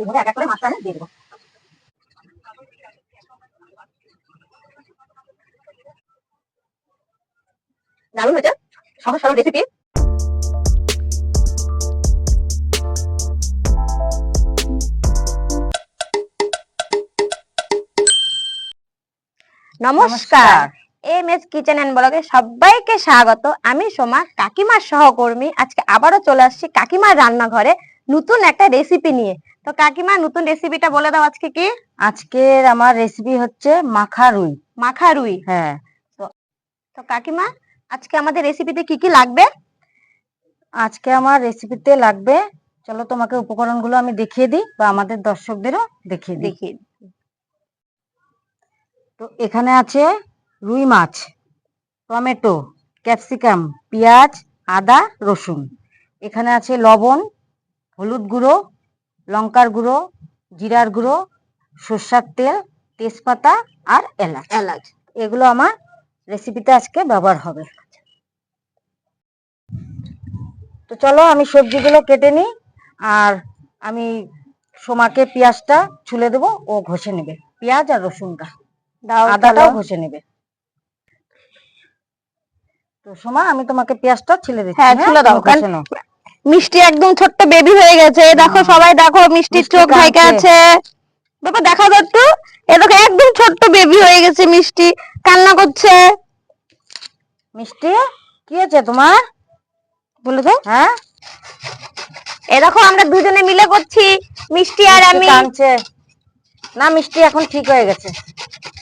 এইভাবে এক এক করে মাছটা আমি দিয়ে দেবো। দারুণ হয়েছে, সহজ সরল রেসিপি। নমস্কার, এমএস কিচেন এন্ড ব্লগে সবাইকে স্বাগত। আমি সোমা, কাকিমার সহকর্মী। আজকে আবারও চলে আসছি কাকিমার রান্নাঘরে নতুন একটা রেসিপি নিয়ে। তো কাকিমা, নতুন রেসিপিটা বলে দাও আজকে কি? আজকের আমার রেসিপি হচ্ছে মাখা রুই। মাখা রুই, হ্যাঁ। তো কাকিমা, আজকে আমাদের রেসিপিতে কি কি লাগবে? আজকে আমার রেসিপিতে লাগবে, চলো তোমাকে উপকরণগুলো আমি দেখিয়ে দিই বা আমাদের দর্শকদেরও দেখিয়ে দিই। তো এখানে আছে রুই মাছ, টমেটো, ক্যাপসিকাম, পেঁয়াজ, আদা, রসুন। এখানে আছে লবণ, হলুদ গুঁড়ো, লঙ্কার গুঁড়ো, জিরার গুঁড়ো, সর্ষের তেল, তেজপাতা আর এলাচ। এগুলো আমার রেসিপিতে আজকে ব্যবহার হবে। তো চলো আমি সবজিগুলো কেটে নিই, আর আমি সোমাকে পেঁয়াজটা ছুলে দেবো, ও ঘষে নেবে পেঁয়াজ আর রসুনটা, আদাটাও ঘষে নেবে। তো সোমা, আমি তোমাকে পেঁয়াজটা ছিলে দিচ্ছি। হ্যাঁ, ছুলে দাও। মিষ্টি একদম ছোট্ট বেবি হয়ে গেছে, দেখো সবাই, দেখো মিষ্টির চোখ ঢাকা আছে। বাবা দেখা যাচ্ছে, এ দেখো একদম ছোট্ট বেবি হয়ে গেছে, মিষ্টি কান্না করছে। মিষ্টি, কি হয়েছে তোমার? বলে দাও। হ্যাঁ, এ দেখো আমরা দুজনে মিলে করছি, মিষ্টি আর আমি। কাঁদছে না, মিষ্টি এখন ঠিক হয়ে গেছে।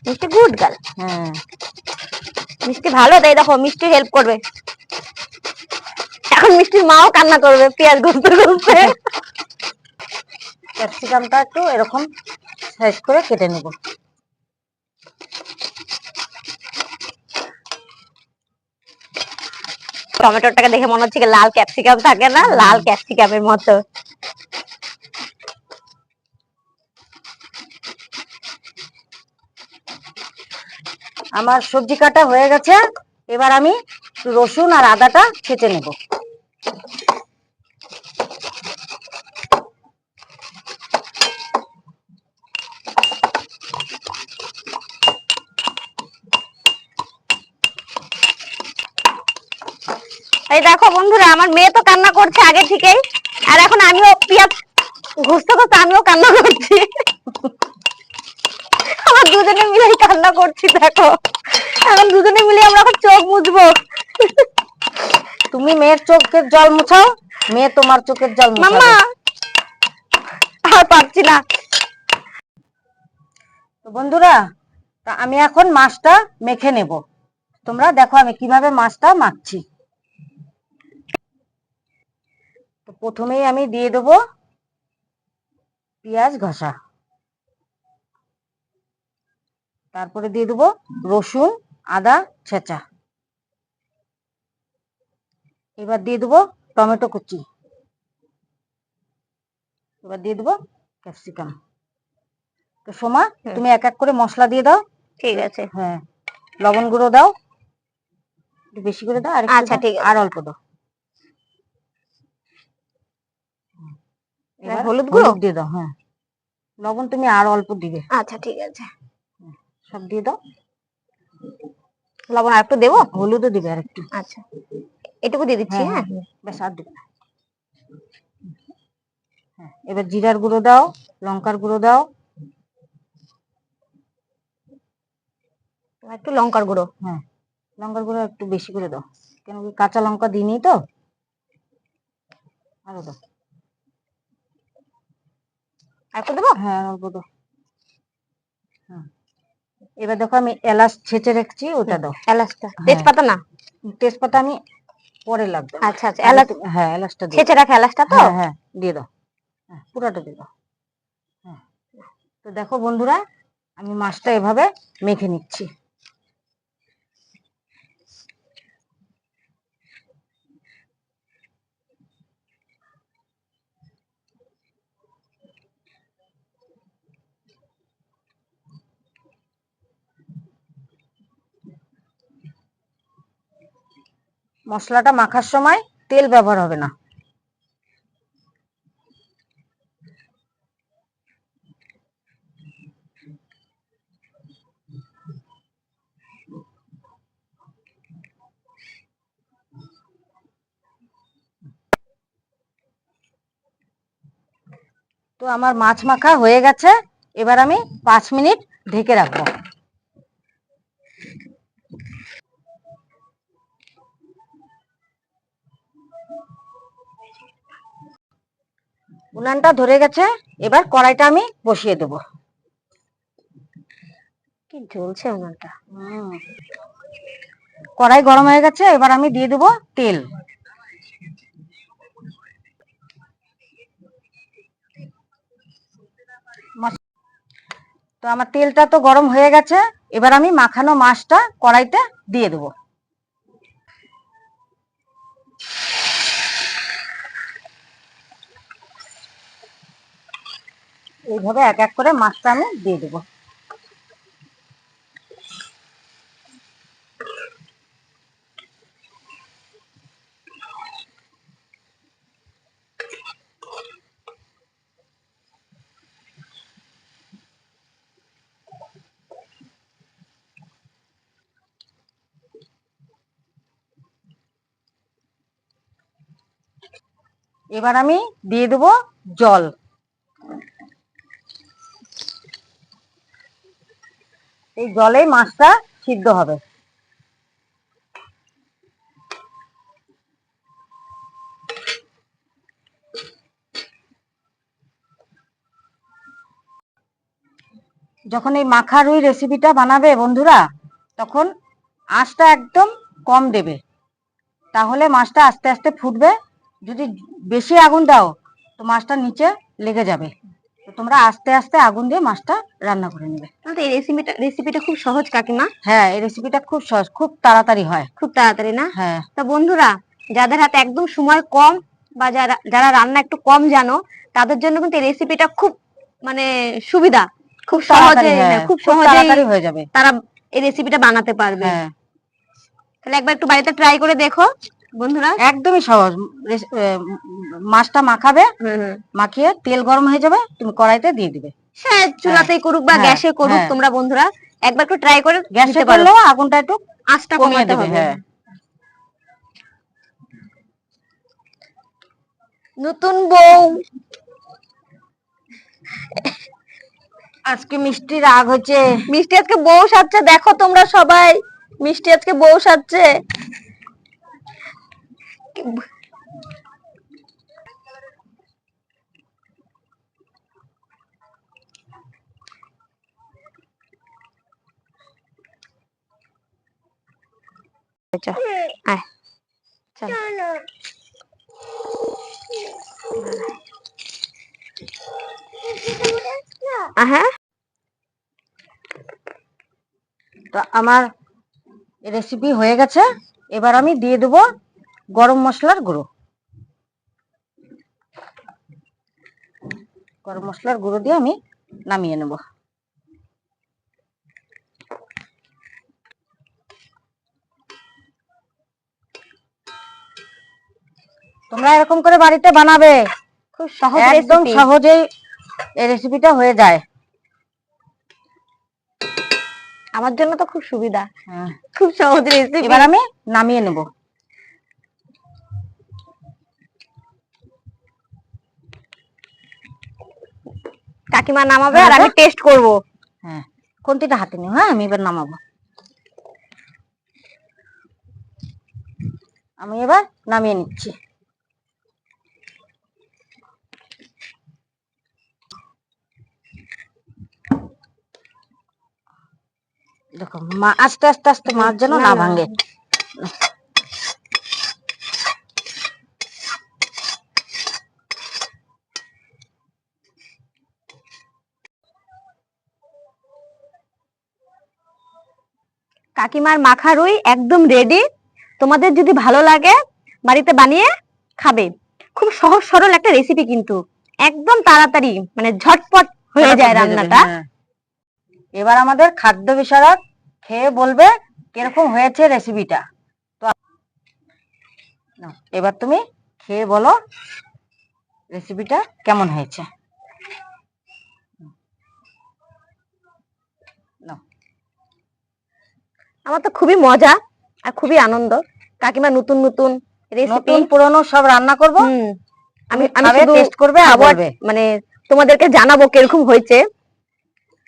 মিষ্টি গুড গার্ল। হ্যাঁ, মিষ্টি ভালো, তাই দেখো মিষ্টি হেল্প করবে। এখন মিষ্টির মাও কান্না করবে পেঁয়াজ গলতে গলতে। ক্যাপসিকামটা একটু এরকম সাইজ করে কেটে নেব। টমেটোটাকে দেখে মনে হচ্ছে লাল ক্যাপসিকাম থাকে না, লাল ক্যাপসিকামের মতো। আমার সবজি কাটা হয়ে গেছে, এবার আমি রসুন আর আদাটা ছেঁচে নেব। এই দেখো বন্ধুরা, আমার মেয়ে তো কান্না করছে আগে থেকেই, আর এখন আমিও পেঁয়াজ ঘষতে ঘষতে আমিও কান্না করছি। আমরা দুজনে মিলে কান্না করছি, দেখো এখন দুজনে মিলে আমরা এখন চোখ মুছবো। তুমি মেয়ের চোখের জল মুছাও, মেয়ে তোমার চোখের জল মুছাবে। আর পারছি না। তো বন্ধুরা, তা আমি এখন মাছটা মেখে নেব। তোমরা দেখো আমি কিভাবে মাছটা মাখছি। তো প্রথমেই আমি দিয়ে দেবো পেঁয়াজ ঘষা, তারপরে দিয়ে দেবো রসুন আদা ছেঁচা, এবার দিয়ে দেবো টমেটো কুচি, এবার দিয়ে দেবো ক্যাপসিকাম। তো সোমা, তুমি এক এক করে মশলা দিয়ে দাও। ঠিক আছে। হ্যাঁ, লবণ গুঁড়ো দাও, একটু বেশি করে দাও। আর আচ্ছা ঠিক আছে। আর অল্প দাও। এবার হলুদ গুঁড়ো দিয়ে দাও। হ্যাঁ, লবণ তুমি আর অল্প দিবে। আচ্ছা ঠিক আছে, সব দিয়ে দাও। লবণ আর একটু দেবো, হলুদও দিবে আর একটু। আচ্ছা এটুকু দিয়ে দিচ্ছি। হ্যাঁ, বেশ, আর দিবে না। হ্যাঁ, এবার জিরার গুঁড়ো দাও, লঙ্কার গুঁড়ো দাও, একটু লঙ্কার গুঁড়ো। হ্যাঁ, লঙ্কার গুঁড়ো একটু বেশি করে দাও, কেন কি কাঁচা লঙ্কা দিইনি তো। আরো দাও। একটু দেবো। হ্যাঁ, অল্প দাও। হ্যাঁ, এবার দেখো আমি এলাচ ছেঁচে রেখেছি, ওটা দাও। এলাচটা, তেজপাতা না? তেজপাতা আমি পরে লাগবে। আচ্ছা আচ্ছা, এলাচ। হ্যাঁ, এলাচটা ছেঁচে রাখা এলাচটা তো? হ্যাঁ হ্যাঁ, দিয়ে দাও। হ্যাঁ, পুরোটা দিয়ে দাও। হ্যাঁ, তো দেখো বন্ধুরা, আমি মাছটা এভাবে মেখে নিচ্ছি। মশলাটা মাখার সময় তেল ব্যবহার হবে না। আমার মাছ মাখা হয়ে গেছে, এবার আমি 5 মিনিট ঢেকে রাখবো। উনানটা ধরে গেছে, এবার কড়াইটা আমি বসিয়ে দেবো। কি জ্বলছে উনানটা। কড়াই গরম হয়ে গেছে, এবার আমি দিয়ে দেবো তেল। তো আমার তেলটা তো গরম হয়ে গেছে, এবার আমি মাখানো মাছটা কড়াইতে দিয়ে দেবো। এইভাবে এক এক করে মাছটা আমি দিয়ে দেবো। এবার আমি দিয়ে দেবো জল। এই জলেই মাছটা সিদ্ধ হবে। যখন এই মাখা রুই রেসিপিটা বানাবে বন্ধুরা, তখন আঁচটা একদম কম দেবে, তাহলে মাছটা আস্তে আস্তে ফুটবে। যদি বেশি আগুন দাও তো মাছটা নিচে লেগে যাবে। তো তোমরা আস্তে আস্তে আগুন দিয়ে মাছটা রান্না করে নেবে। এই রেসিপিটা খুব সহজ কাকিমা। হ্যাঁ, এই রেসিপিটা খুব সহজ, খুব তাড়াতাড়ি হয়। খুব তাড়াতাড়ি না? হ্যাঁ। তো বন্ধুরা, যাদের হাতে একদম সময় কম বা যারা রান্না একটু কম জানো, তাদের জন্য কিন্তু এই রেসিপিটা খুব মানে সুবিধা। খুব সহজে, খুব তাড়াতাড়ি হয়ে যাবে, তারা এই রেসিপিটা বানাতে পারবে। হ্যাঁ। তাহলে একবার একটু বাড়িতে ট্রাই করে দেখো বন্ধুরা। একদমই সহজ। মাছটা মাখাবে, মাখিয়ে তেল গরম হয়ে যাবে, তুমি কড়াইতে দিয়ে দিবে। হ্যাঁ, চুলাতেই করুক বা গ্যাসে করুক, তোমরা বন্ধুরা একবার একটু ট্রাই করে গ্যাসে করলেও আগুনটা একটু আঁচটা কমাতে হবে। হ্যাঁ। নতুন বউ আজকে মিষ্টি রাগ হচ্ছে। মিষ্টি আজকে বউ সাজছে, দেখো তোমরা সবাই, মিষ্টি আজকে বউ সাজছে। হ্যাঁ, তো আমার রেসিপি হয়ে গেছে, এবার আমি দিয়ে দেবো গরম মশলার গুঁড়ো। গরম মশলার গুঁড়ো দিয়ে আমি নামিয়ে নেব। তোমরা এরকম করে বাড়িতে বানাবে, খুব সহজ, একদম সহজেই এই রেসিপিটা হয়ে যায়। আমার জন্য তো খুব সুবিধা, খুব সহজ রেসিপি। এবার আমি নামিয়ে নেব। কাকিমা নামাবে আর আমি টেস্ট করব। হ্যাঁ, কোনটিটা হাতে নিও। হ্যাঁ, আমি এবার নামাবো। আমি এবার নামিয়ে নিচ্ছি। দেখো আস্তে আস্তে আস্তে মাছ যেন না ভাঙে। কাকিমার মাখা রুই একদম রেডি। তোমাদের যদি ভালো লাগে বাড়িতে বানিয়ে খাবে। খুব সহজ সরল একটা রেসিপি, কিন্তু একদম তাড়াতাড়ি মানে ঝটপট হয়ে যায় রান্নাটা। এবার আমাদের খাদ্য বিশারদ খেয়ে বলবে কিরকম হয়েছে রেসিপিটা। তো এবার তুমি খেয়ে বলো রেসিপিটা কেমন হয়েছে। আমার তো খুবই মজা আর খুবই আনন্দ। কাকিমা নতুন নতুন রেসিপি, পুরনো সব রান্না করব, আমি শুধু টেস্ট করবে আর বলবে। মানে তোমাদেরকে জানাবো কিরকম হয়েছে।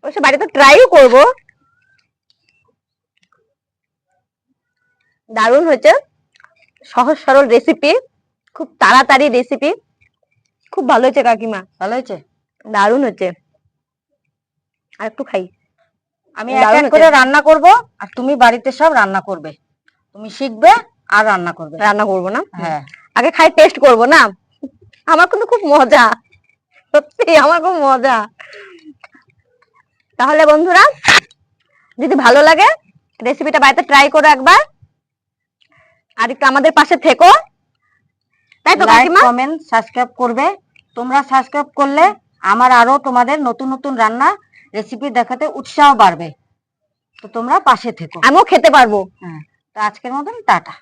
অবশ্য বাড়িতে ট্রাইও করব। দারুণ হয়েছে, সহজ সরল রেসিপি, খুব তাড়াতাড়ি রেসিপি, খুব ভালো হয়েছে কাকিমা, ভালো হয়েছে, দারুণ হয়েছে। আর একটু খাই। আমি এক এক করে রান্না করব আর তুমি বাড়িতে সব রান্না করবে, তুমি শিখবে আর রান্না করবে। রান্না করবো না? হ্যাঁ, আগে খাই, টেস্ট করব না? আমার কিন্তু খুব মজা, সত্যি আমার খুব মজা। তাহলে বন্ধুরা, যদি ভালো লাগে রেসিপিটা বাড়িতে ট্রাই করো একবার, আর একটু আমাদের পাশে থেকো, তাই তো লাইক কাকিমা? কমেন্ট সাবস্ক্রাইব করবে। তোমরা সাবস্ক্রাইব করলে আমার আরো তোমাদের নতুন নতুন রান্না রেসিপি দেখাতে উৎসাহ বাড়বে, তো তোমরা পাশে থেকো। আমিও খেতে পারবো। হ্যাঁ, তো আজকের মতন টাটা।